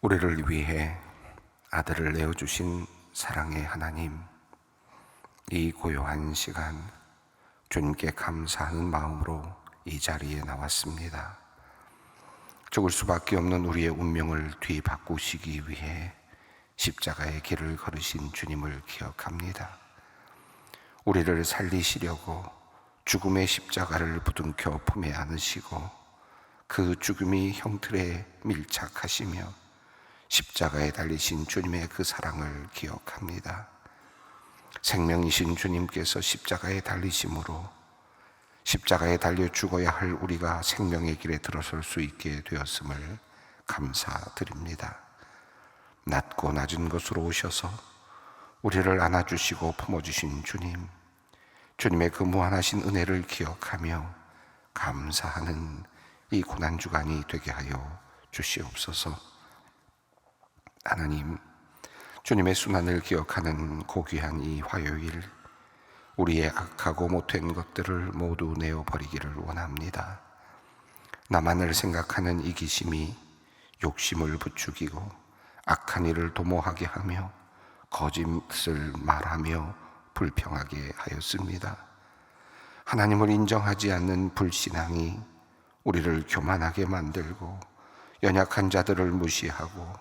우리를 위해 아들을 내어주신 사랑의 하나님, 이 고요한 시간 주님께 감사하는 마음으로 이 자리에 나왔습니다. 죽을 수밖에 없는 우리의 운명을 뒤바꾸시기 위해 십자가의 길을 걸으신 주님을 기억합니다. 우리를 살리시려고 죽음의 십자가를 부둥켜 품에 안으시고 그 죽음이 형틀에 밀착하시며 십자가에 달리신 주님의 그 사랑을 기억합니다. 생명이신 주님께서 십자가에 달리심으로 십자가에 달려 죽어야 할 우리가 생명의 길에 들어설 수 있게 되었음을 감사드립니다. 낮고 낮은 곳으로 오셔서 우리를 안아주시고 품어주신 주님, 주님의 그 무한하신 은혜를 기억하며 감사하는 이 고난주간이 되게 하여 주시옵소서. 하나님, 주님의 순환을 기억하는 고귀한 이 화요일, 우리의 악하고 못된 것들을 모두 내어버리기를 원합니다. 나만을 생각하는 이기심이 욕심을 부추기고 악한 일을 도모하게 하며 거짓을 말하며 불평하게 하였습니다. 하나님을 인정하지 않는 불신앙이 우리를 교만하게 만들고 연약한 자들을 무시하고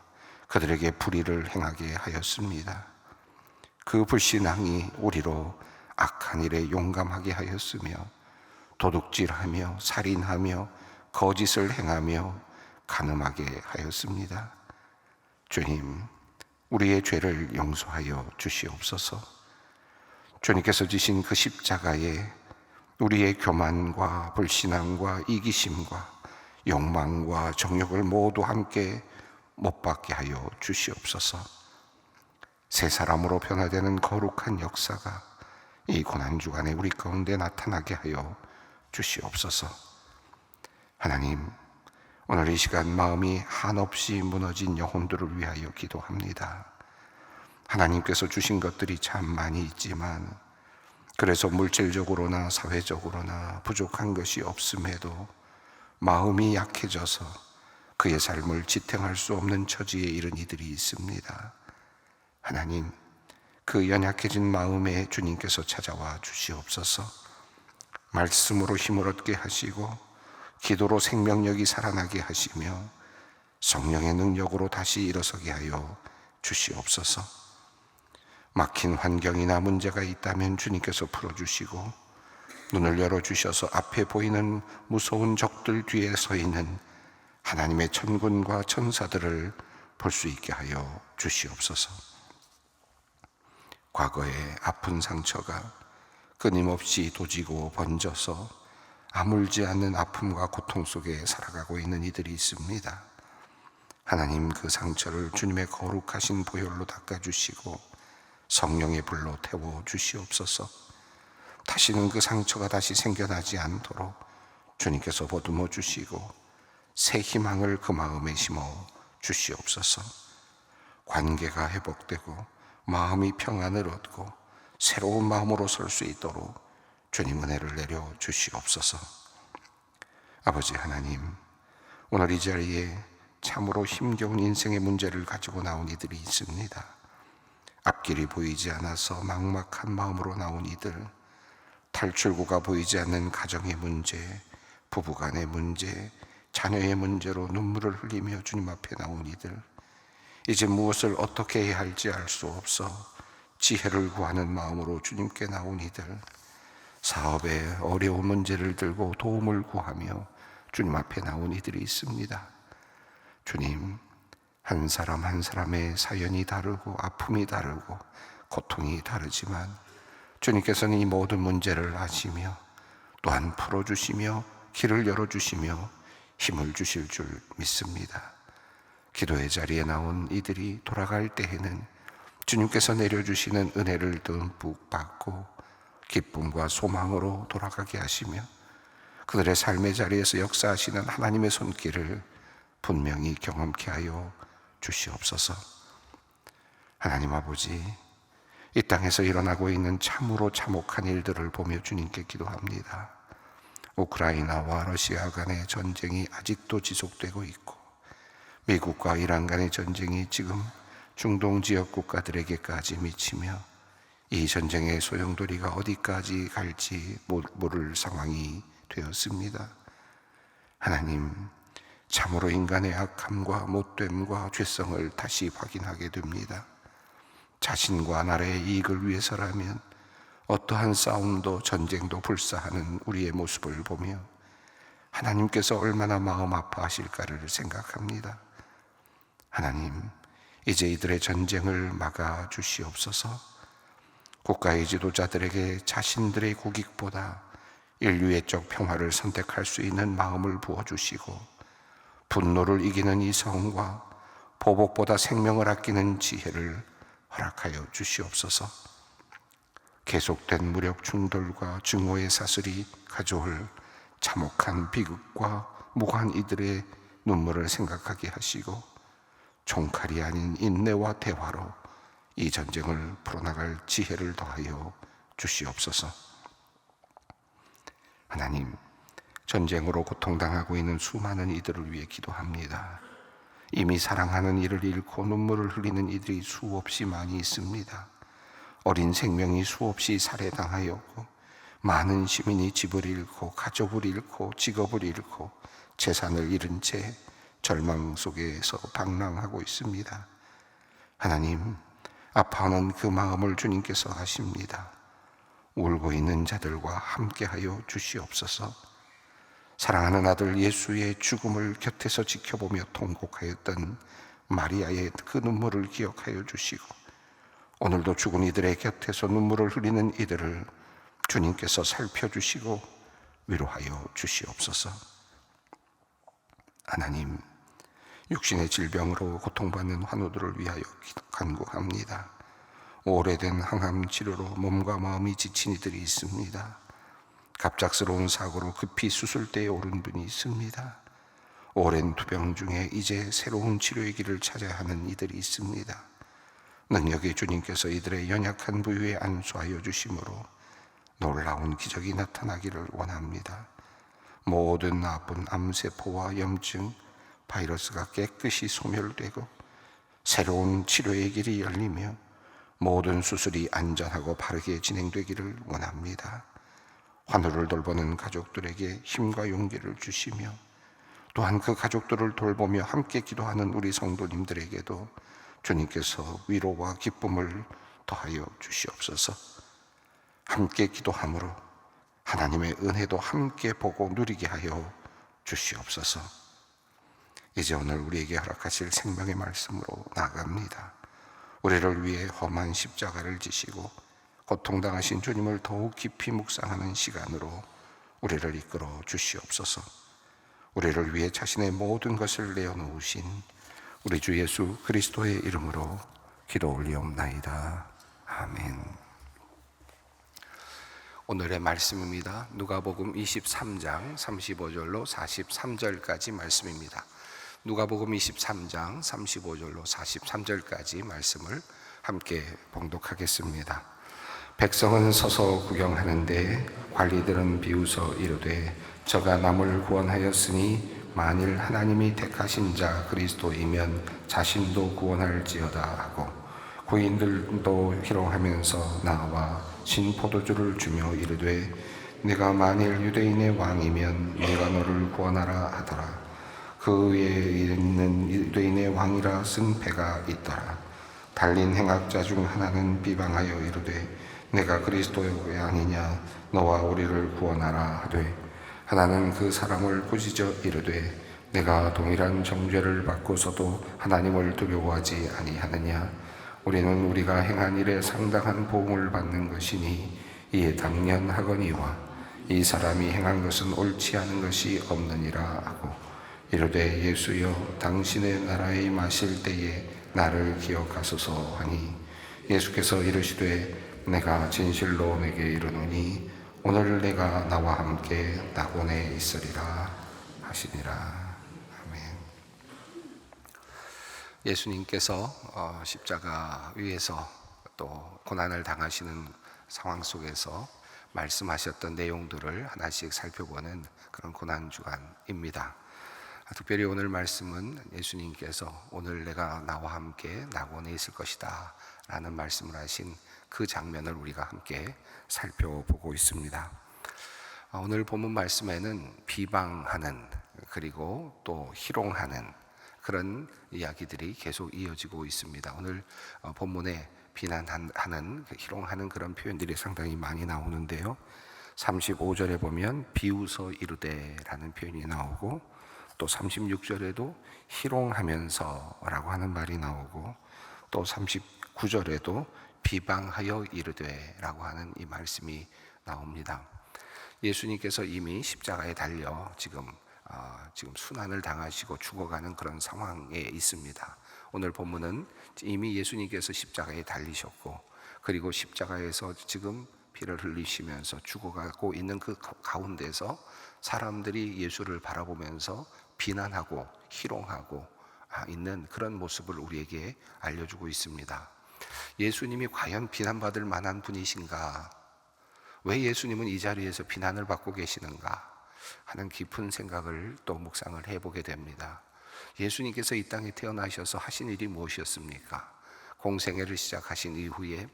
그들에게 불의를 행하게 하였습니다. 그 불신앙이 우리로 악한 일에 용감하게 하였으며 도둑질하며 살인하며 거짓을 행하며 간음하게 하였습니다. 주님, 우리의 죄를 용서하여 주시옵소서. 주님께서 지신 그 십자가에 우리의 교만과 불신앙과 이기심과 욕망과 정욕을 모두 함께 못 받게 하여 주시옵소서. 새 사람으로 변화되는 거룩한 역사가 이 고난주간에 우리 가운데 나타나게 하여 주시옵소서. 하나님, 오늘 이 시간 마음이 한없이 무너진 영혼들을 위하여 기도합니다. 하나님께서 주신 것들이 참 많이 있지만 그래서 물질적으로나 사회적으로나 부족한 것이 없음에도 마음이 약해져서 그의 삶을 지탱할 수 없는 처지에 이른 이들이 있습니다. 하나님, 그 연약해진 마음에 주님께서 찾아와 주시옵소서. 말씀으로 힘을 얻게 하시고 기도로 생명력이 살아나게 하시며 성령의 능력으로 다시 일어서게 하여 주시옵소서. 막힌 환경이나 문제가 있다면 주님께서 풀어주시고 눈을 열어주셔서 앞에 보이는 무서운 적들 뒤에 서 있는 하나님의 천군과 천사들을 볼 수 있게 하여 주시옵소서. 과거의 아픈 상처가 끊임없이 도지고 번져서 아물지 않는 아픔과 고통 속에 살아가고 있는 이들이 있습니다. 하나님, 그 상처를 주님의 거룩하신 보혈로 닦아주시고 성령의 불로 태워주시옵소서. 다시는 그 상처가 다시 생겨나지 않도록 주님께서 보듬어 주시고 새 희망을 그 마음에 심어 주시옵소서. 관계가 회복되고 마음이 평안을 얻고 새로운 마음으로 설 수 있도록 주님 은혜를 내려 주시옵소서. 아버지 하나님, 오늘 이 자리에 참으로 힘겨운 인생의 문제를 가지고 나온 이들이 있습니다. 앞길이 보이지 않아서 막막한 마음으로 나온 이들, 탈출구가 보이지 않는 가정의 문제, 부부간의 문제, 자녀의 문제로 눈물을 흘리며 주님 앞에 나온 이들, 이제 무엇을 어떻게 해야 할지 알 수 없어 지혜를 구하는 마음으로 주님께 나온 이들, 사업의 어려운 문제를 들고 도움을 구하며 주님 앞에 나온 이들이 있습니다. 주님, 한 사람 한 사람의 사연이 다르고 아픔이 다르고 고통이 다르지만 주님께서는 이 모든 문제를 아시며 또한 풀어주시며 길을 열어주시며 힘을 주실 줄 믿습니다. 기도의 자리에 나온 이들이 돌아갈 때에는 주님께서 내려주시는 은혜를 듬뿍 받고 기쁨과 소망으로 돌아가게 하시며 그들의 삶의 자리에서 역사하시는 하나님의 손길을 분명히 경험케 하여 주시옵소서. 하나님 아버지, 이 땅에서 일어나고 있는 참으로 참혹한 일들을 보며 주님께 기도합니다. 우크라이나와 러시아 간의 전쟁이 아직도 지속되고 있고 미국과 이란 간의 전쟁이 지금 중동 지역 국가들에게까지 미치며 이 전쟁의 소용돌이가 어디까지 갈지 모를 상황이 되었습니다. 하나님, 참으로 인간의 악함과 못됨과 죄성을 다시 확인하게 됩니다. 자신과 나라의 이익을 위해서라면 어떠한 싸움도 전쟁도 불사하는 우리의 모습을 보며 하나님께서 얼마나 마음 아파하실까를 생각합니다. 하나님, 이제 이들의 전쟁을 막아 주시옵소서. 국가의 지도자들에게 자신들의 국익보다 인류애적 평화를 선택할 수 있는 마음을 부어주시고 분노를 이기는 이성과 보복보다 생명을 아끼는 지혜를 허락하여 주시옵소서. 계속된 무력 충돌과 증오의 사슬이 가져올 참혹한 비극과 무고한 이들의 눈물을 생각하게 하시고 총칼이 아닌 인내와 대화로 이 전쟁을 풀어나갈 지혜를 더하여 주시옵소서. 하나님, 전쟁으로 고통당하고 있는 수많은 이들을 위해 기도합니다. 이미 사랑하는 이를 잃고 눈물을 흘리는 이들이 수없이 많이 있습니다. 어린 생명이 수없이 살해당하였고 많은 시민이 집을 잃고 가족을 잃고 직업을 잃고 재산을 잃은 채 절망 속에서 방랑하고 있습니다. 하나님, 아파하는 그 마음을 주님께서 아십니다. 울고 있는 자들과 함께하여 주시옵소서. 사랑하는 아들 예수의 죽음을 곁에서 지켜보며 통곡하였던 마리아의 그 눈물을 기억하여 주시고 오늘도 죽은 이들의 곁에서 눈물을 흘리는 이들을 주님께서 살펴주시고 위로하여 주시옵소서. 하나님, 육신의 질병으로 고통받는 환우들을 위하여 간구합니다. 오래된 항암 치료로 몸과 마음이 지친 이들이 있습니다. 갑작스러운 사고로 급히 수술대에 오른 분이 있습니다. 오랜 투병 중에 이제 새로운 치료의 길을 찾아야 하는 이들이 있습니다. 능력의 주님께서 이들의 연약한 부위에 안수하여 주심으로 놀라운 기적이 나타나기를 원합니다. 모든 나쁜 암세포와 염증, 바이러스가 깨끗이 소멸되고 새로운 치료의 길이 열리며 모든 수술이 안전하고 바르게 진행되기를 원합니다. 환우를 돌보는 가족들에게 힘과 용기를 주시며 또한 그 가족들을 돌보며 함께 기도하는 우리 성도님들에게도 주님께서 위로와 기쁨을 더하여 주시옵소서. 함께 기도함으로 하나님의 은혜도 함께 보고 누리게 하여 주시옵소서. 이제 오늘 우리에게 허락하실 생명의 말씀으로 나아갑니다. 우리를 위해 험한 십자가를 지시고 고통당하신 주님을 더욱 깊이 묵상하는 시간으로 우리를 이끌어 주시옵소서. 우리를 위해 자신의 모든 것을 내어놓으신 우리 주 예수 그리스도의 이름으로 기도 올리옵나이다. 아멘. 오늘의 말씀입니다. 누가복음 23장 35절로 43절까지 말씀입니다. 누가복음 23장 35절로 43절까지 말씀을 함께 봉독하겠습니다. 백성은 서서 구경하는데 관리들은 비웃어 이르되 저가 남을 구원하였으니 만일 하나님이 택하신 자 그리스도이면 자신도 구원할지어다 하고 고인들도 희롱하면서 나와 신포도주를 주며 이르되 네가 만일 유대인의 왕이면 네가 너를 구원하라 하더라. 그 위에 있는 유대인의 왕이라 쓴 패가 있더라. 달린 행악자 중 하나는 비방하여 이르되 내가 그리스도의 아니냐 너와 우리를 구원하라 하되 하나는 그 사람을 꾸짖어 이르되 내가 동일한 정죄를 받고서도 하나님을 두려워하지 아니하느냐. 우리는 우리가 행한 일에 상당한 보응을 받는 것이니 이에 당연하거니와 이 사람이 행한 것은 옳지 않은 것이 없느니라 하고 이르되 예수여 당신의 나라에 임하실 때에 나를 기억하소서 하니 예수께서 이르시되 내가 진실로 내게 이르노니 오늘 내가 나와 함께 낙원에 있으리라 하시니라. 아멘. 예수님께서 십자가 위에서 또 고난을 당하시는 상황 속에서 말씀하셨던 내용들을 하나씩 살펴보는 그런 고난 주간입니다. 특별히 오늘 말씀은 예수님께서 오늘 내가 나와 함께 낙원에 있을 것이다 라는 말씀을 하신 그 장면을 우리가 함께 살펴보고 있습니다. 오늘 본문 말씀에는 비방하는 그리고 또 희롱하는 그런 이야기들이 계속 이어지고 있습니다. 오늘 본문에 비난하는, 희롱하는 그런 표현들이 상당히 많이 나오는데요. 35절에 보면 비웃어 이르되 라는 표현이 나오고, 또 36절에도 희롱하면서 라고 하는 말이 나오고, 또 39절에도 비방하여 이르되 라고 하는 이 말씀이 나옵니다. 예수님께서 이미 십자가에 달려 지금 순환을 당하시고 죽어가는 그런 상황에 있습니다. 오늘 본문은 이미 예수님께서 십자가에 달리셨고, 그리고 십자가에서 지금 피를 흘리시면서 죽어가고 있는 그 가운데서 사람들이 예수를 바라보면서 비난하고 희롱하고 있는 그런 모습을 우리에게 알려주고 있습니다. 예수님이 과연 비난받을 만한 분이신가? 왜 예수님은 이 자리에서 비난을 받고 계시는가 하는 깊은 생각을 또 묵상을 해보게 됩니다. 예수님께서 이 땅에 태어나셔서 하신 일이 무엇이었습니까? 공생애를 시작하신 이후에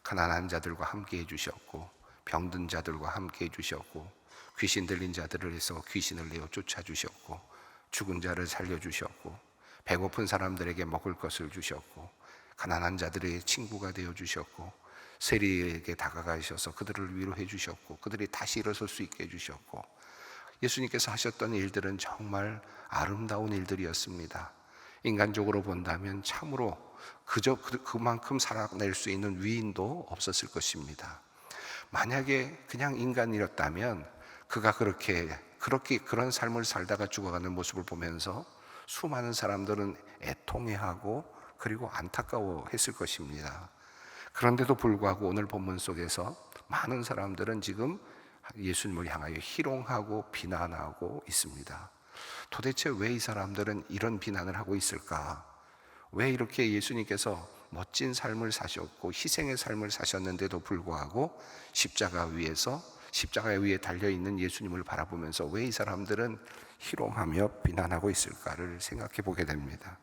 가난한 자들과 함께 해주셨고, 병든 자들과 함께 해주셨고, 귀신 들린 자들을 해서 귀신을 내어 쫓아주셨고, 죽은 자를 살려주셨고, 배고픈 사람들에게 먹을 것을 주셨고, 가난한 자들의 친구가 되어주셨고, 세리에게 다가가셔서 그들을 위로해 주셨고, 그들이 다시 일어설 수 있게 해주셨고, 예수님께서 하셨던 일들은 정말 아름다운 일들이었습니다. 인간적으로 본다면 참으로 그만큼 살아낼 수 있는 위인도 없었을 것입니다. 만약에 그냥 인간이었다면 그가 그런 삶을 살다가 죽어가는 모습을 보면서 수많은 사람들은 애통해하고 그리고 안타까워했을 것입니다. 그런데도 불구하고 오늘 본문 속에서 많은 사람들은 지금 예수님을 향하여 희롱하고 비난하고 있습니다. 도대체 왜 이 사람들은 이런 비난을 하고 있을까? 왜 이렇게 예수님께서 멋진 삶을 사셨고 희생의 삶을 사셨는데도 불구하고 십자가 위에 달려있는 예수님을 바라보면서 왜 이 사람들은 희롱하며 비난하고 있을까를 생각해 보게 됩니다.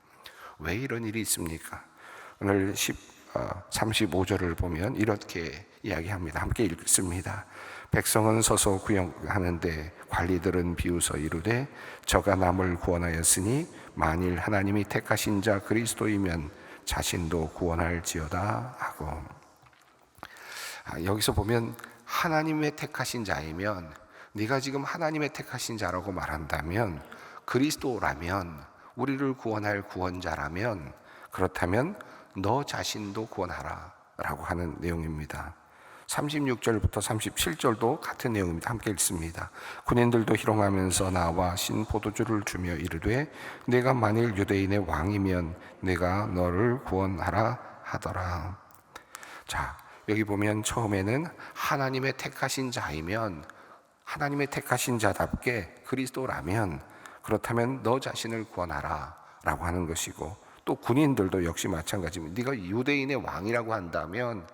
왜 이런 일이 있습니까? 오늘 35절을 보면 이렇게 이야기합니다. 함께 읽습니다. 백성은 서서 구경하는데 관리들은 비웃어 이르되 저가 남을 구원하였으니 만일 하나님이 택하신 자 그리스도이면 자신도 구원할지어다 하고, 여기서 보면 하나님의 택하신 자이면, 네가 지금 하나님의 택하신 자라고 말한다면, 그리스도라면, 우리를 구원할 구원자라면, 그렇다면 너 자신도 구원하라 라고 하는 내용입니다. 36절부터 37절도 같은 내용입니다. 함께 읽습니다. 군인들도 희롱하면서 나와 신포도주를 주며 이르되 내가 만일 유대인의 왕이면 내가 너를 구원하라 하더라. 자, 여기 보면 처음에는 하나님의 택하신 자이면, 하나님의 택하신 자답게 그리스도라면, 그렇다면 너 자신을 구원하라 라고 하는 것이고, 또 군인들도 역시 마찬가지입니다. 네가 유대인의 왕이라고 한다면,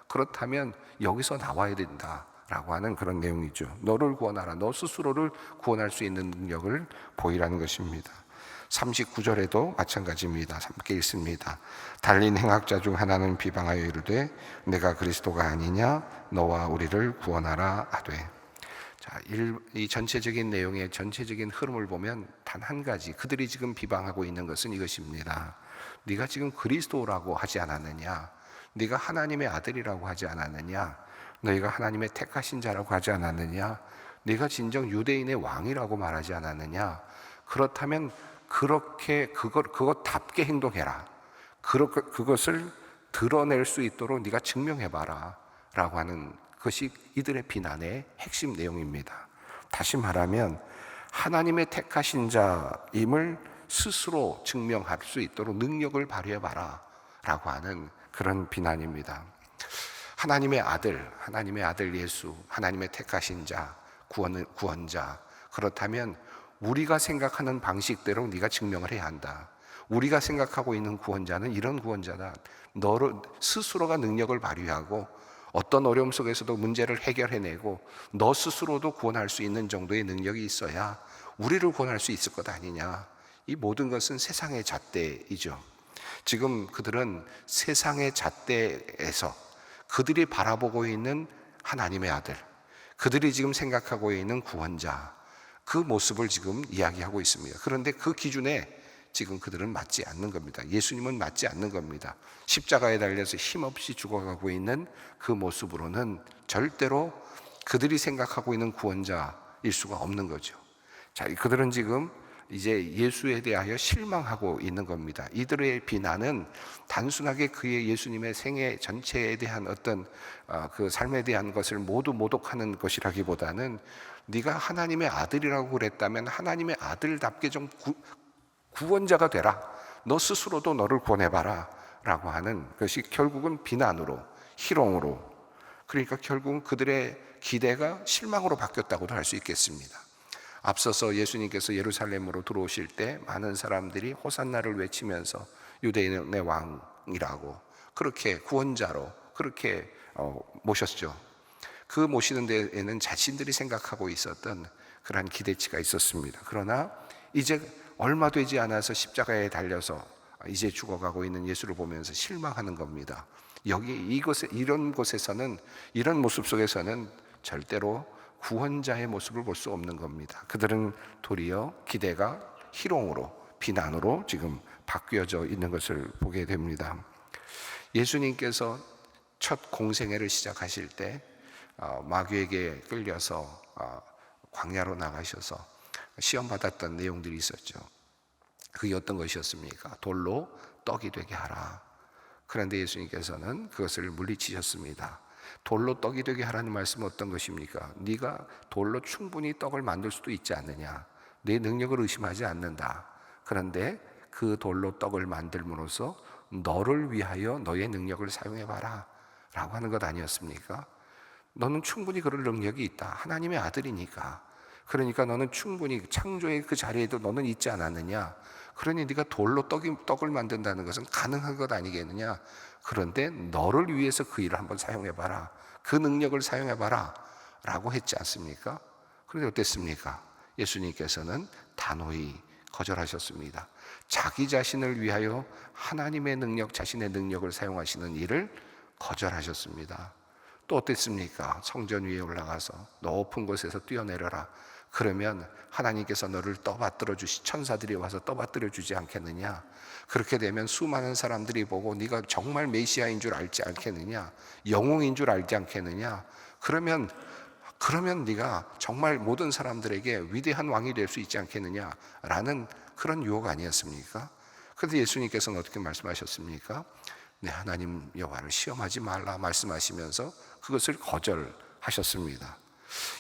그렇다면 여기서 나와야 된다라고 하는 그런 내용이죠. 너를 구원하라. 너 스스로를 구원할 수 있는 능력을 보이라는 것입니다. 39절에도 마찬가지입니다. 함께 읽습니다. 달린 행악자 중 하나는 비방하여 이르되 내가 그리스도가 아니냐 너와 우리를 구원하라 하되. 자, 이 전체적인 내용의 전체적인 흐름을 보면 단 한 가지, 그들이 지금 비방하고 있는 것은 이것입니다. 네가 지금 그리스도라고 하지 않았느냐? 네가 하나님의 아들이라고 하지 않았느냐? 너희가 하나님의 택하신 자라고 하지 않았느냐? 네가 진정 유대인의 왕이라고 말하지 않았느냐? 그렇다면 그것답게 행동해라. 그것을 드러낼 수 있도록 네가 증명해봐라 라고 하는 것이 이들의 비난의 핵심 내용입니다. 다시 말하면 하나님의 택하신 자임을 스스로 증명할 수 있도록 능력을 발휘해봐라 라고 하는 그런 비난입니다. 하나님의 아들 예수, 하나님의 택하신 자, 구원자, 그렇다면 우리가 생각하는 방식대로 네가 증명을 해야 한다. 우리가 생각하고 있는 구원자는 이런 구원자다. 너를 스스로가 능력을 발휘하고 어떤 어려움 속에서도 문제를 해결해내고 너 스스로도 구원할 수 있는 정도의 능력이 있어야 우리를 구원할 수 있을 것 아니냐. 이 모든 것은 세상의 잣대이죠. 지금 그들은 세상의 잣대에서 그들이 바라보고 있는 하나님의 아들, 그들이 지금 생각하고 있는 구원자, 그 모습을 지금 이야기하고 있습니다. 그런데 그 기준에 지금 그들은 맞지 않는 겁니다. 예수님은 맞지 않는 겁니다. 십자가에 달려서 힘없이 죽어가고 있는 그 모습으로는 절대로 그들이 생각하고 있는 구원자일 수가 없는 거죠. 자, 그들은 지금 이제 예수에 대하여 실망하고 있는 겁니다. 이들의 비난은 단순하게 그의 예수님의 생애 전체에 대한 어떤 그 삶에 대한 것을 모두 모독하는 것이라기보다는 네가 하나님의 아들이라고 그랬다면 하나님의 아들답게 좀 구원자가 되라. 너 스스로도 너를 구원해봐라 라고 하는 것이 결국은 비난으로, 희롱으로, 그러니까 결국은 그들의 기대가 실망으로 바뀌었다고도 할 수 있겠습니다. 앞서서 예수님께서 예루살렘으로 들어오실 때 많은 사람들이 호산나를 외치면서 유대인의 왕이라고 그렇게 구원자로 그렇게 모셨죠. 그 모시는 데에는 자신들이 생각하고 있었던 그러한 기대치가 있었습니다. 그러나 이제 얼마 되지 않아서 십자가에 달려서 이제 죽어가고 있는 예수를 보면서 실망하는 겁니다. 이런 곳에서는, 이런 모습 속에서는 절대로 구원자의 모습을 볼 수 없는 겁니다. 그들은 도리어 기대가 희롱으로, 비난으로 지금 바뀌어져 있는 것을 보게 됩니다. 예수님께서 첫 공생애를 시작하실 때 마귀에게 끌려서 광야로 나가셔서 시험 받았던 내용들이 있었죠. 그게 어떤 것이었습니까? 돌로 떡이 되게 하라. 그런데 예수님께서는 그것을 물리치셨습니다. 돌로 떡이 되게 하라는 말씀은 어떤 것입니까? 네가 돌로 충분히 떡을 만들 수도 있지 않느냐. 내 능력을 의심하지 않는다. 그런데 그 돌로 떡을 만들므로써 너를 위하여 너의 능력을 사용해봐라 라고 하는 것 아니었습니까? 너는 충분히 그럴 능력이 있다. 하나님의 아들이니까. 그러니까 너는 충분히 창조의 그 자리에도 너는 있지 않았느냐. 그러니 네가 돌로 떡을 만든다는 것은 가능한 것 아니겠느냐. 그런데 너를 위해서 그 일을 한번 사용해봐라. 그 능력을 사용해봐라 라고 했지 않습니까? 그런데 어땠습니까? 예수님께서는 단호히 거절하셨습니다. 자기 자신을 위하여 하나님의 능력, 자신의 능력을 사용하시는 일을 거절하셨습니다. 또 어땠습니까? 성전 위에 올라가서 높은 곳에서 뛰어내려라. 그러면 하나님께서 너를 천사들이 와서 떠받들어 주지 않겠느냐? 그렇게 되면 수많은 사람들이 보고 네가 정말 메시아인 줄 알지 않겠느냐? 영웅인 줄 알지 않겠느냐? 그러면 네가 정말 모든 사람들에게 위대한 왕이 될 수 있지 않겠느냐? 라는 그런 유혹 아니었습니까? 그런데 예수님께서는 어떻게 말씀하셨습니까? 네, 하나님 여호와를 시험하지 말라 말씀하시면서 그것을 거절하셨습니다.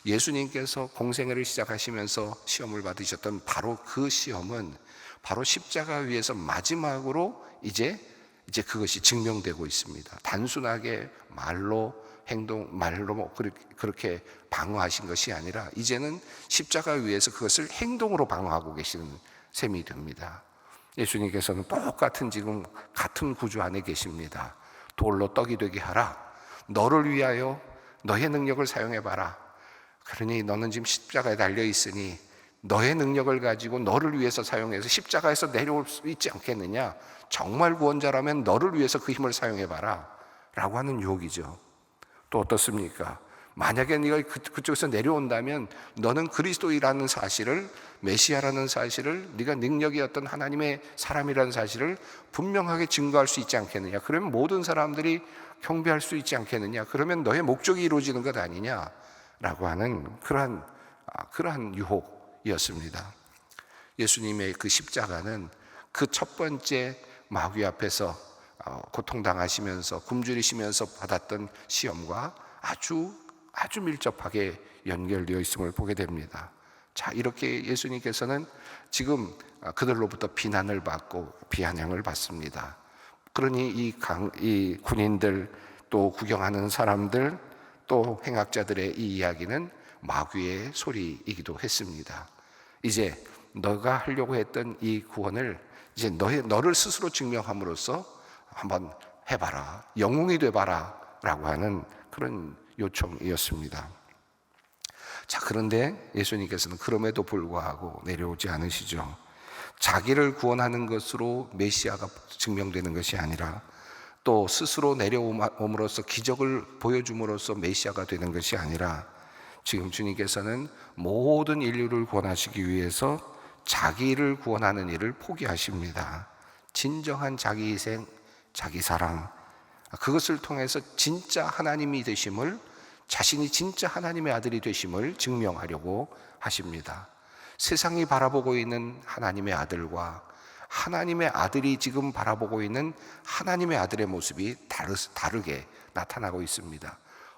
예수님께서 공생애를 시작하시면서 시험을 받으셨던 바로 그 시험은 바로 십자가 위에서 마지막으로 이제 그것이 증명되고 있습니다. 단순하게 말로 그렇게 방어하신 것이 아니라 이제는 십자가 위에서 그것을 행동으로 방어하고 계시는 셈이 됩니다. 예수님께서는 똑같은 지금 같은 구조 안에 계십니다. 돌로 떡이 되게 하라. 너를 위하여 너의 능력을 사용해봐라. 그러니 너는 지금 십자가에 달려 있으니 너의 능력을 가지고 너를 위해서 사용해서 십자가에서 내려올 수 있지 않겠느냐. 정말 구원자라면 너를 위해서 그 힘을 사용해봐라 라고 하는 유혹이죠. 또 어떻습니까? 만약에 네가 그쪽에서 내려온다면 너는 그리스도이라는 사실을, 메시아라는 사실을, 네가 능력이 어떤 하나님의 사람이라는 사실을 분명하게 증거할 수 있지 않겠느냐. 그러면 모든 사람들이 경배할 수 있지 않겠느냐. 그러면 너의 목적이 이루어지는 것 아니냐 라고 하는 그러한 유혹이었습니다. 예수님의 그 십자가는 그 첫 번째 마귀 앞에서 고통당하시면서 굶주리시면서 받았던 시험과 아주 밀접하게 연결되어 있음을 보게 됩니다. 자, 이렇게 예수님께서는 지금 그들로부터 비난을 받고 비아냥을 받습니다. 그러니 이 군인들, 또 구경하는 사람들, 또 행악자들의 이 이야기는 마귀의 소리이기도 했습니다. 이제 너가 하려고 했던 이 구원을 이제 너를 스스로 증명함으로써 한번 해봐라, 영웅이 돼봐라 라고 하는 그런 요청이었습니다. 자, 그런데 예수님께서는 그럼에도 불구하고 내려오지 않으시죠. 자기를 구원하는 것으로 메시아가 증명되는 것이 아니라 또 스스로 내려옴으로써 기적을 보여줌으로써 메시아가 되는 것이 아니라 지금 주님께서는 모든 인류를 구원하시기 위해서 자기를 구원하는 일을 포기하십니다. 진정한 자기 희생, 자기 사랑, 그것을 통해서 진짜 하나님이 되심을, 자신이 진짜 하나님의 아들이 되심을 증명하려고 하십니다. 세상이 바라보고 있는 하나님의 아들과 하나님의 아들이 지금 바라보고 있는 하나님의 아들의 모습이 다르게 나타나고 있습니다.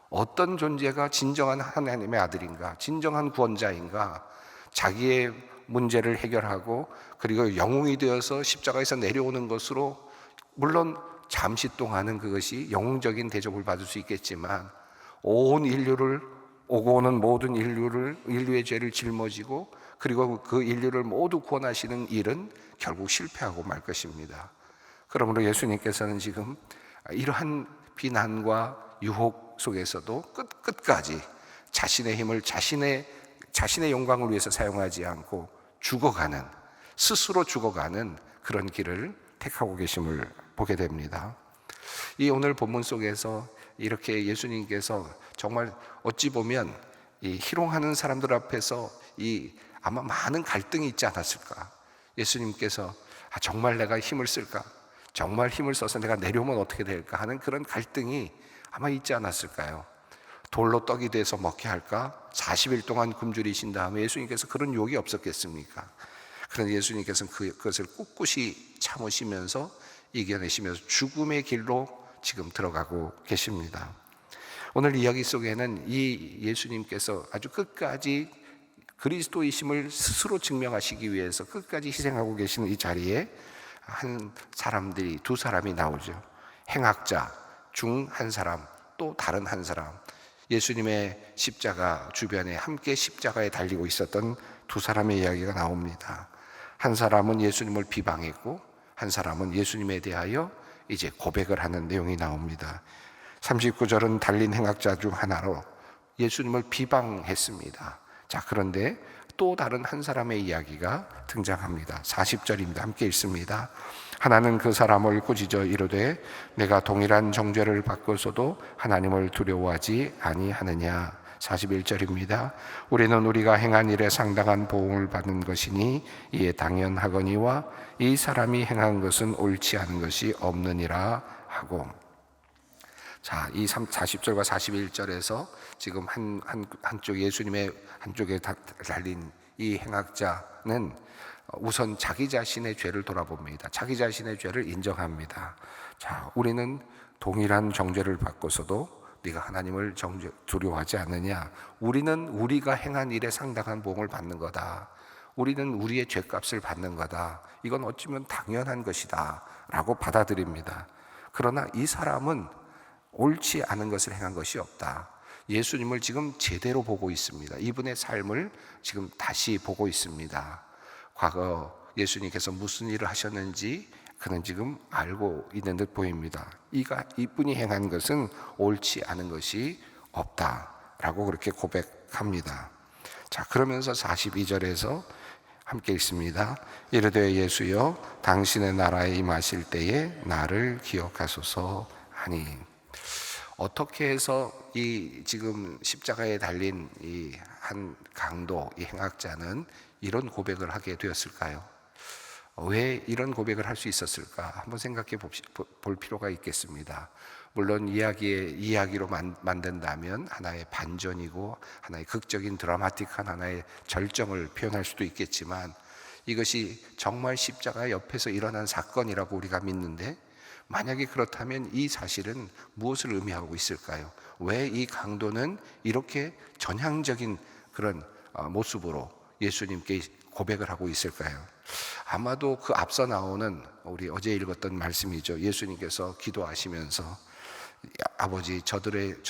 어떤 존재가 진정한 하나님의 아들인가, 진정한 구원자인가, 자기의 문제를 해결하고 그리고 영웅이 되어서 십자가에서 내려오는 것으로, 물론 잠시 동안은 그것이 영웅적인 대접을 받을 수 있겠지만 온 인류를, 오고 오는 모든 인류의 죄를 짊어지고 그리고 그 인류를 모두 구원하시는 일은 결국 실패하고 말 것입니다. 그러므로 예수님께서는 지금 이러한 비난과 유혹 속에서도 끝까지 자신의 힘을 자신의 영광을 위해서 사용하지 않고 스스로 죽어가는 그런 길을 택하고 계심을 보게 됩니다. 이 오늘 본문 속에서 이렇게 예수님께서 정말 어찌 보면 이 희롱하는 사람들 앞에서 아마 많은 갈등이 있지 않았을까. 예수님께서 정말 내가 힘을 쓸까, 정말 힘을 써서 내가 내려오면 어떻게 될까 하는 그런 갈등이 아마 있지 않았을까요? 돌로 떡이 돼서 먹게 할까? 40일 동안 굶주리신 다음에 예수님께서 그런 유혹이 없었겠습니까? 그런데 예수님께서는 그것을 꿋꿋이 참으시면서 이겨내시면서 죽음의 길로 지금 들어가고 계십니다. 오늘 이야기 속에는 이 예수님께서 아주 끝까지 그리스도이심을 스스로 증명하시기 위해서 끝까지 희생하고 계시는 이 자리에 두 사람이 나오죠. 행악자 중 한 사람, 또 다른 한 사람, 예수님의 십자가 주변에 함께 십자가에 달리고 있었던 두 사람의 이야기가 나옵니다. 한 사람은 예수님을 비방했고 한 사람은 예수님에 대하여 이제 고백을 하는 내용이 나옵니다. 39절은 달린 행악자 중 하나로 예수님을 비방했습니다. 자, 그런데 또 다른 한 사람의 이야기가 등장합니다. 40절입니다. 함께 읽습니다. 하나는 그 사람을 꾸짖어 이르되 내가 동일한 정죄를 받고서도 하나님을 두려워하지 아니하느냐. 41절입니다. 우리는 우리가 행한 일에 상당한 보응을 받는 것이니 이에 당연하거니와 이 사람이 행한 것은 옳지 않은 것이 없느니라 하고. 자, 이 40절과 41절에서 지금 한쪽 예수님의 한쪽에 달린 이 행악자는 우선 자기 자신의 죄를 돌아봅니다. 자기 자신의 죄를 인정합니다. 자, 우리는 동일한 정죄를 받고서도 네가 하나님을 두려워하지 않느냐. 우리는 우리가 행한 일에 상당한 보응을 받는 거다. 우리는 우리의 죄값을 받는 거다. 이건 어찌면 당연한 것이다 라고 받아들입니다. 그러나 이 사람은 옳지 않은 것을 행한 것이 없다. 예수님을 지금 제대로 보고 있습니다. 이분의 삶을 지금 다시 보고 있습니다. 과거 예수님께서 무슨 일을 하셨는지 그는 지금 알고 있는 듯 보입니다. 이분이 행한 것은 옳지 않은 것이 없다라고 그렇게 고백합니다. 자, 그러면서 42절에서 함께 읽습니다. 이르되 예수여 당신의 나라에 임하실 때에 나를 기억하소서 하니. 어떻게 해서 이 지금 십자가에 달린 이 한 강도, 이 행악자는 이런 고백을 하게 되었을까요? 왜 이런 고백을 할 수 있었을까? 한번 생각해 볼 필요가 있겠습니다. 물론 이야기로 만든다면 하나의 반전이고 하나의 극적인 드라마틱한 하나의 절정을 표현할 수도 있겠지만 이것이 정말 십자가 옆에서 일어난 사건이라고 우리가 믿는데, 만약에 그렇다면 이 사실은 무엇을 의미하고 있을까요? 왜 이 강도는 이렇게 전향적인 그런 모습으로 예수님께 고백을 하고 있을까요? 아마도 그 앞서 나오는 우리 어제 읽었던 말씀이죠. 예수님께서 기도하시면서 아버지 저들의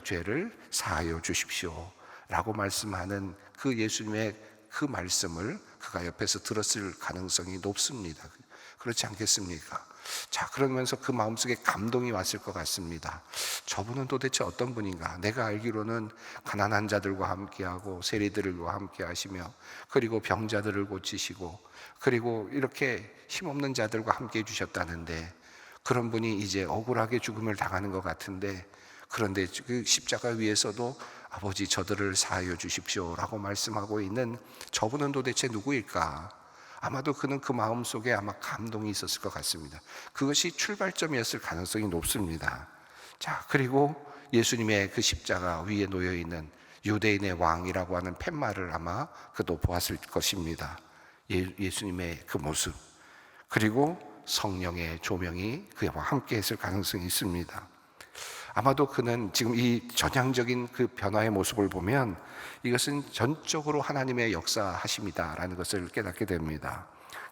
죄를 사하여 주십시오 라고 말씀하는 그 예수님의 그 말씀을 그가 옆에서 들었을 가능성이 높습니다. 그렇지 않겠습니까? 자, 그러면서 그 마음속에 감동이 왔을 것 같습니다. 저분은 도대체 어떤 분인가? 내가 알기로는 가난한 자들과 함께하고 세리들과 함께 하시며, 그리고 병자들을 고치시고, 그리고 이렇게 힘없는 자들과 함께 해주셨다는데, 그런 분이 이제 억울하게 죽음을 당하는 것 같은데, 그런데 그 십자가 위에서도 아버지 저들을 사하여 주십시오 라고 말씀하고 있는 저분은 도대체 누구일까? 아마도 그는 그 마음속에 아마 감동이 있었을 것 같습니다. 그것이 출발점이었을 가능성이 높습니다. 자, 그리고 예수님의 그 십자가 위에 놓여있는 유대인의 왕이라고 하는 팻말을 아마 그도 보았을 것입니다. 예수님의 그 모습, 그리고 성령의 조명이 그와 함께 했을 가능성이 있습니다. 아마도 그는 지금 이 전향적인 그 변화의 모습을 보면 이것은 전적으로 하나님의 역사하심이다라는 것을 깨닫게 됩니다.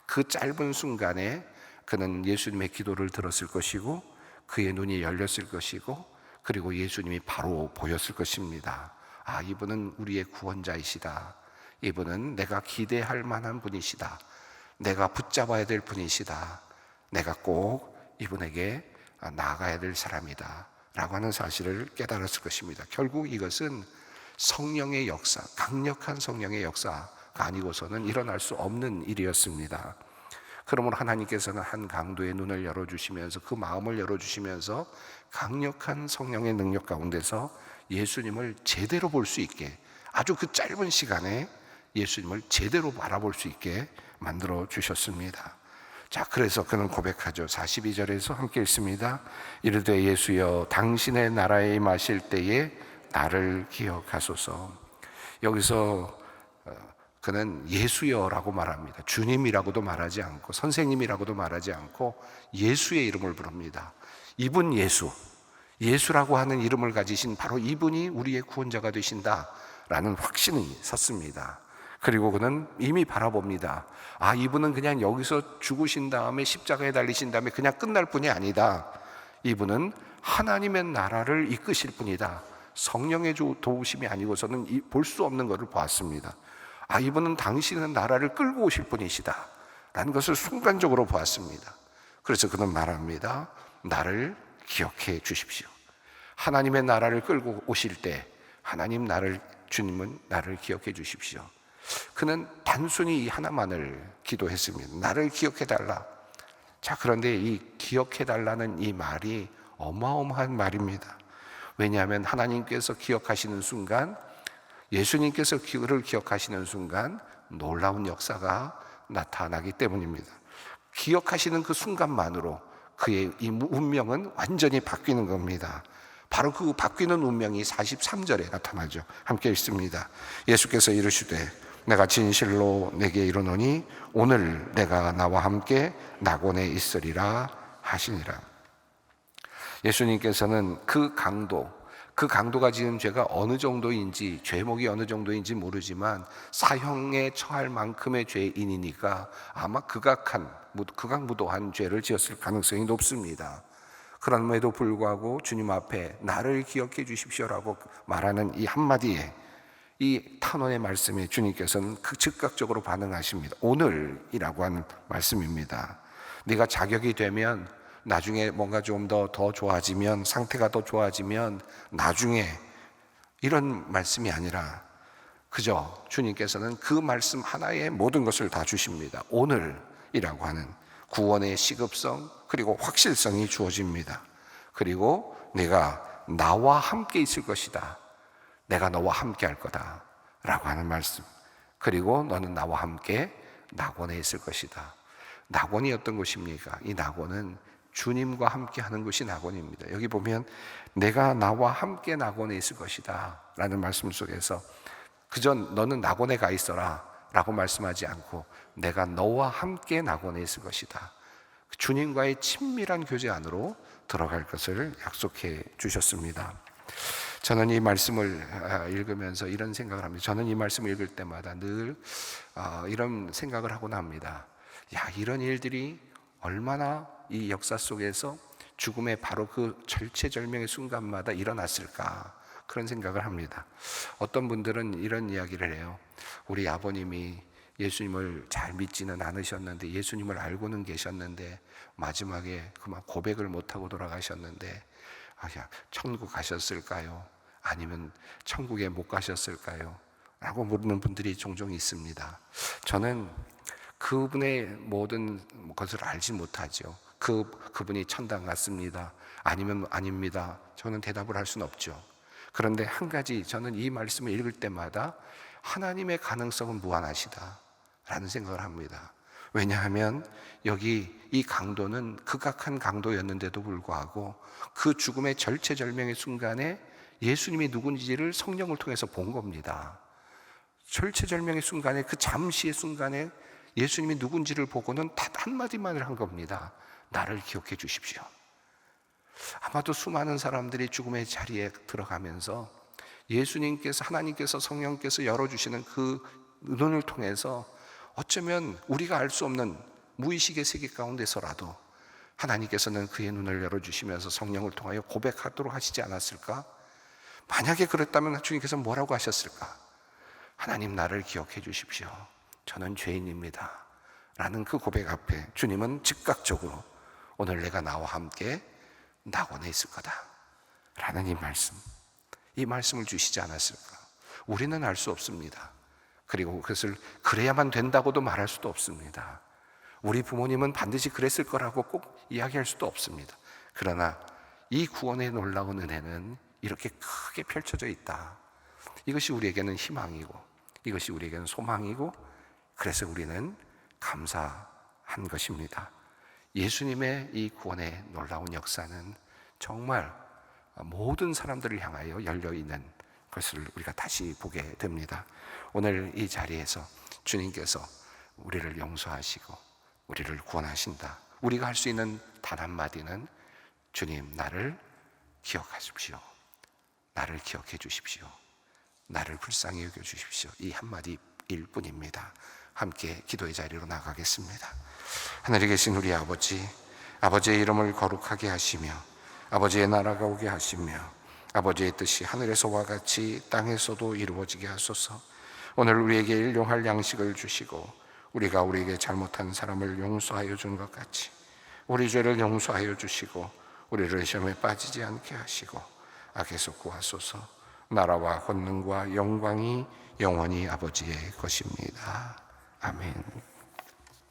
그 짧은 순간에 그는 예수님의 기도를 들었을 것이고, 그의 눈이 열렸을 것이고, 그리고 예수님이 바로 보였을 것입니다. 아, 이분은 우리의 구원자이시다. 이분은 내가 기대할 만한 분이시다. 내가 붙잡아야 될 분이시다. 내가 꼭 이분에게 나아가야 될 사람이다 라고 하는 사실을 깨달았을 것입니다. 결국 이것은 성령의 역사, 강력한 성령의 역사가 아니고서는 일어날 수 없는 일이었습니다. 그러므로 하나님께서는 한 강도의 눈을 열어주시면서, 그 마음을 열어주시면서 강력한 성령의 능력 가운데서 예수님을 제대로 볼 수 있게, 아주 그 짧은 시간에 예수님을 제대로 바라볼 수 있게 만들어 주셨습니다. 자, 그래서 그는 고백하죠. 42절에서 함께 읽습니다. 이르되 예수여 당신의 나라에 임하실 때에 나를 기억하소서. 여기서 그는 예수여라고 말합니다. 주님이라고도 말하지 않고 선생님이라고도 말하지 않고 예수의 이름을 부릅니다. 이분 예수, 예수라고 하는 이름을 가지신 바로 이분이 우리의 구원자가 되신다라는 확신이 섰습니다. 그리고 그는 이미 바라봅니다. 아, 이분은 그냥 여기서 죽으신 다음에 십자가에 달리신 다음에 그냥 끝날 분이 아니다. 이분은 하나님의 나라를 이끄실 분이다. 성령의 도우심이 아니고서는 볼 수 없는 것을 보았습니다. 아, 이분은 당신의 나라를 끌고 오실 분이시다 라는 것을 순간적으로 보았습니다. 그래서 그는 말합니다. 나를 기억해 주십시오. 하나님의 나라를 끌고 오실 때 주님은 나를 기억해 주십시오. 그는 단순히 이 하나만을 기도했습니다. 나를 기억해 달라. 자, 그런데 이 기억해 달라는 이 말이 어마어마한 말입니다. 왜냐하면 하나님께서 기억하시는 순간, 예수님께서 그를 기억하시는 순간 놀라운 역사가 나타나기 때문입니다. 기억하시는 그 순간만으로 그의 이 운명은 완전히 바뀌는 겁니다. 바로 그 바뀌는 운명이 43절에 나타나죠. 함께 읽습니다. 예수께서 이르시되 내가 진실로 내게 이르노니 오늘 내가 나와 함께 낙원에 있으리라 하시니라. 예수님께서는 그 강도가 지은 죄가 어느 정도인지, 죄목이 어느 정도인지 모르지만 사형에 처할 만큼의 죄인이니까 아마 극악무도한 죄를 지었을 가능성이 높습니다. 그럼에도 불구하고 주님 앞에 나를 기억해 주십시오라고 말하는 이 한마디에, 이 탄원의 말씀에 주님께서는 즉각적으로 반응하십니다. 오늘이라고 하는 말씀입니다. 네가 자격이 되면, 나중에 뭔가 좀 더 좋아지면, 상태가 더 좋아지면 나중에, 이런 말씀이 아니라 그저 주님께서는 그 말씀 하나에 모든 것을 다 주십니다. 오늘이라고 하는 구원의 시급성, 그리고 확실성이 주어집니다. 그리고 내가 나와 함께 있을 것이다. 내가 너와 함께 할 거다 라고 하는 말씀. 그리고 너는 나와 함께 낙원에 있을 것이다. 낙원이 어떤 곳입니까? 이 낙원은 주님과 함께 하는 것이 낙원입니다. 여기 보면 내가 나와 함께 낙원에 있을 것이다 라는 말씀 속에서 그저 너는 낙원에 가 있어라 라고 말씀하지 않고 내가 너와 함께 낙원에 있을 것이다. 주님과의 친밀한 교제 안으로 들어갈 것을 약속해 주셨습니다. 저는 이 말씀을 읽으면서 이런 생각을 합니다. 저는 이 말씀을 읽을 때마다 늘 이런 생각을 하곤 합니다. 야, 이런 일들이 얼마나 이 역사 속에서 죽음의 바로 그 절체절명의 순간마다 일어났을까, 그런 생각을 합니다. 어떤 분들은 이런 이야기를 해요. 우리 아버님이 예수님을 잘 믿지는 않으셨는데, 예수님을 알고는 계셨는데 마지막에 그만 고백을 못하고 돌아가셨는데, 천국 가셨을까요? 아니면 천국에 못 가셨을까요? 라고 물는 분들이 종종 있습니다. 저는 그분의 모든 것을 알지 못하죠. 그분이 천당 갔습니다, 아니면 아닙니다, 저는 대답을 할 수는 없죠. 그런데 한 가지, 저는 이 말씀을 읽을 때마다 하나님의 가능성은 무한하시다 라는 생각을 합니다. 왜냐하면 여기 이 강도는 극악한 강도였는데도 불구하고 그 죽음의 절체절명의 순간에 예수님이 누군지를 성령을 통해서 본 겁니다. 절체절명의 순간에, 그 잠시의 순간에 예수님이 누군지를 보고는 단 한마디만을 한 겁니다. 나를 기억해 주십시오. 아마도 수많은 사람들이 죽음의 자리에 들어가면서 예수님께서, 하나님께서, 성령께서 열어주시는 그 눈을 통해서 어쩌면 우리가 알 수 없는 무의식의 세계 가운데서라도 하나님께서는 그의 눈을 열어주시면서 성령을 통하여 고백하도록 하시지 않았을까? 만약에 그랬다면 주님께서 뭐라고 하셨을까? 하나님, 나를 기억해 주십시오. 저는 죄인입니다 라는 그 고백 앞에 주님은 즉각적으로 오늘 내가 나와 함께 낙원에 있을 거다 라는 이 말씀을 주시지 않았을까? 우리는 알 수 없습니다. 그리고 그것을 그래야만 된다고도 말할 수도 없습니다. 우리 부모님은 반드시 그랬을 거라고 꼭 이야기할 수도 없습니다. 그러나 이 구원의 놀라운 은혜는 이렇게 크게 펼쳐져 있다. 이것이 우리에게는 희망이고, 이것이 우리에게는 소망이고, 그래서 우리는 감사한 것입니다. 예수님의 이 구원의 놀라운 역사는 정말 모든 사람들을 향하여 열려있는 것을 우리가 다시 보게 됩니다. 오늘 이 자리에서 주님께서 우리를 용서하시고 우리를 구원하신다. 우리가 할 수 있는 단 한마디는 주님, 나를 기억하십시오. 나를 기억해 주십시오. 나를 불쌍히 여겨 주십시오. 이 한마디일 뿐입니다. 함께 기도의 자리로 나가겠습니다. 하늘에 계신 우리 아버지, 아버지의 이름을 거룩하게 하시며 아버지의 나라가 오게 하시며 아버지의 뜻이 하늘에서와 같이 땅에서도 이루어지게 하소서. 오늘 우리에게 일용할 양식을 주시고 우리가 우리에게 잘못한 사람을 용서하여 준 것 같이 우리 죄를 용서하여 주시고 우리를 시험에 빠지지 않게 하시고 악에서 구하소서. 나라와 권능과 영광이 영원히 아버지의 것입니다. 아멘.